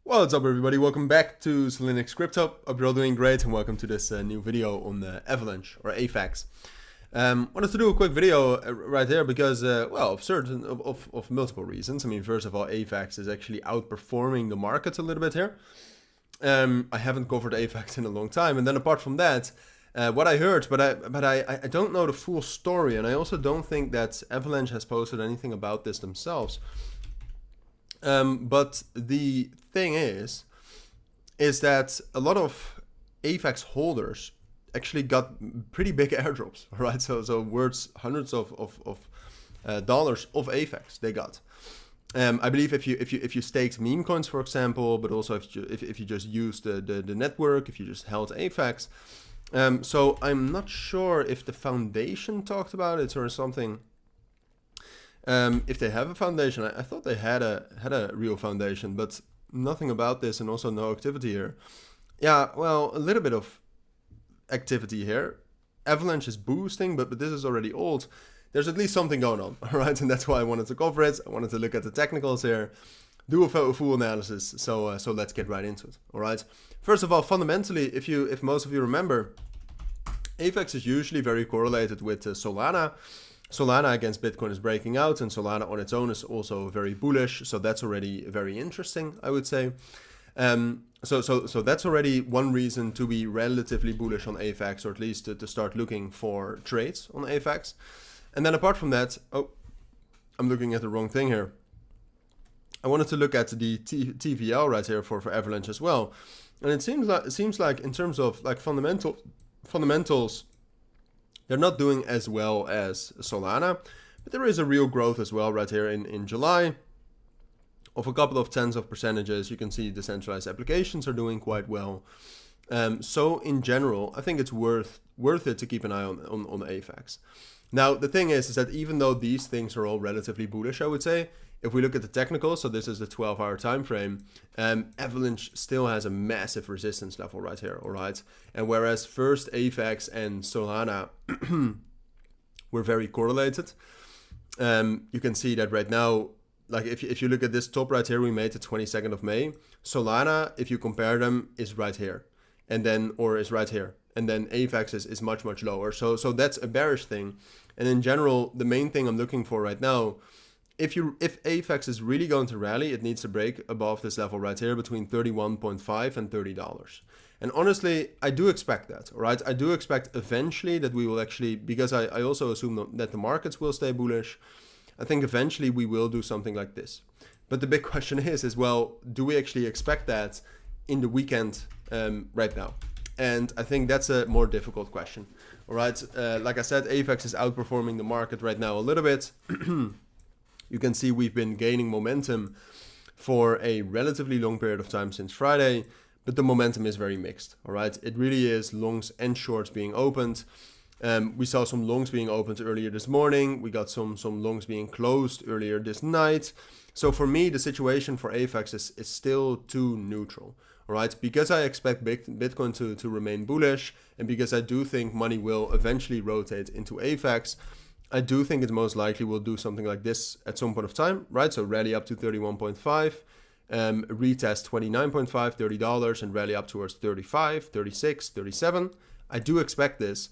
What's up everybody, welcome back to Cilinix Crypto. Hope you're all doing great and welcome to this new video on the Avalanche or Avax. Wanted to do a quick video right here because, well, of multiple reasons. I mean, first of all, Avax is actually outperforming the market a little bit here. I haven't covered Avax in a long time, and then apart from that, what I heard, but I don't know the full story, and I also don't think that Avalanche has posted anything about this themselves. But the thing is that a lot of Avax holders actually got pretty big airdrops, right? So worth hundreds of dollars of Avax they got. I believe if you staked meme coins, for example, but also if you just used the network, if you just held Avax. So I'm not sure if the foundation talked about it or something. If they have a foundation, I thought they had a real foundation, but nothing about this, and also no activity here. Yeah, well, a little bit of activity here. Avalanche is boosting, but this is already old. There's at least something going on, all right? And that's why I wanted to cover it. I wanted to look at the technicals here, do a full analysis. So let's get right into it, all right? First of all, fundamentally, if most of you remember, Avax is usually very correlated with Solana. Solana against Bitcoin is breaking out, and Solana on its own is also very bullish. So that's already very interesting, I would say. So that's already one reason to be relatively bullish on Avax, or at least to start looking for trades on Avax. And then apart from that, oh, I'm looking at the wrong thing here. I wanted to look at the TVL right here for Avalanche as well. And it seems like in terms of like fundamentals, they're not doing as well as Solana, but there is a real growth as well right here in July of a couple of tens of percentages. You can see decentralized applications are doing quite well. So in general, I think it's worth it to keep an eye on Avax. Now, the thing is that even though these things are all relatively bullish, I would say, if we look at the technical, so this is the 12-hour time frame, Avalanche still has a massive resistance level right here, all right? And whereas first Avax and Solana were very correlated, you can see that right now, like if you look at this top right here, we made the 22nd of May. Solana, if you compare them, is right here, and then is right here, and then Avax is much lower. So that's a bearish thing. And in general, the main thing I'm looking for right now, if Avax is really going to rally, it needs to break above this level right here between $31.5 and $30. And honestly, I do expect that, all right? I do expect eventually that we will actually, because I also assume that the markets will stay bullish, I think eventually we will do something like this. But the big question is well, do we actually expect that in the weekend right now? And I think that's a more difficult question, all right? Like I said, Avax is outperforming the market right now a little bit. You can see we've been gaining momentum for a relatively long period of time since Friday, but the momentum is very mixed, all right? It really is longs and shorts being opened. We saw some longs being opened earlier this morning. We got some longs being closed earlier this night. So for me, the situation for Avax is still too neutral, all right? Because I expect Bitcoin to remain bullish, and because I do think money will eventually rotate into Avax, I do think it most likely will do something like this at some point of time, right? So rally up to 31.5, retest 29.5, $30, and rally up towards 35, 36, 37. I do expect this,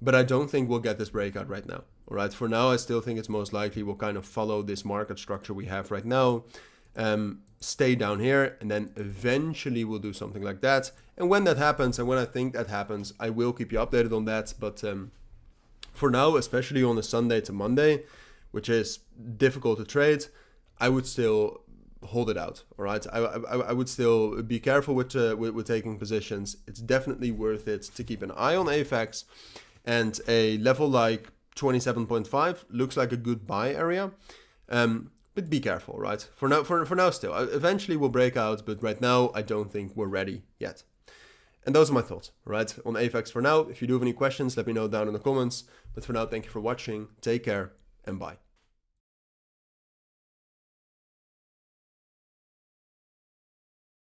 but I don't think we'll get this breakout right now, all right? For now, I still think it's most likely we'll kind of follow this market structure we have right now, stay down here, and then eventually we'll do something like that. And when that happens, and when I think that happens, I will keep you updated on that, but for now, especially on a Sunday to Monday, which is difficult to trade, I would still hold it out, all right? I would still be careful with taking positions. It's definitely worth it to keep an eye on Avax, and a level like 27.5 looks like a good buy area, but be careful, right? For now still. Eventually we'll break out, but right now I don't think we're ready yet. And those are my thoughts, right, on Avax for now. If you do have any questions, let me know down in the comments. But for now, thank you for watching. Take care and bye.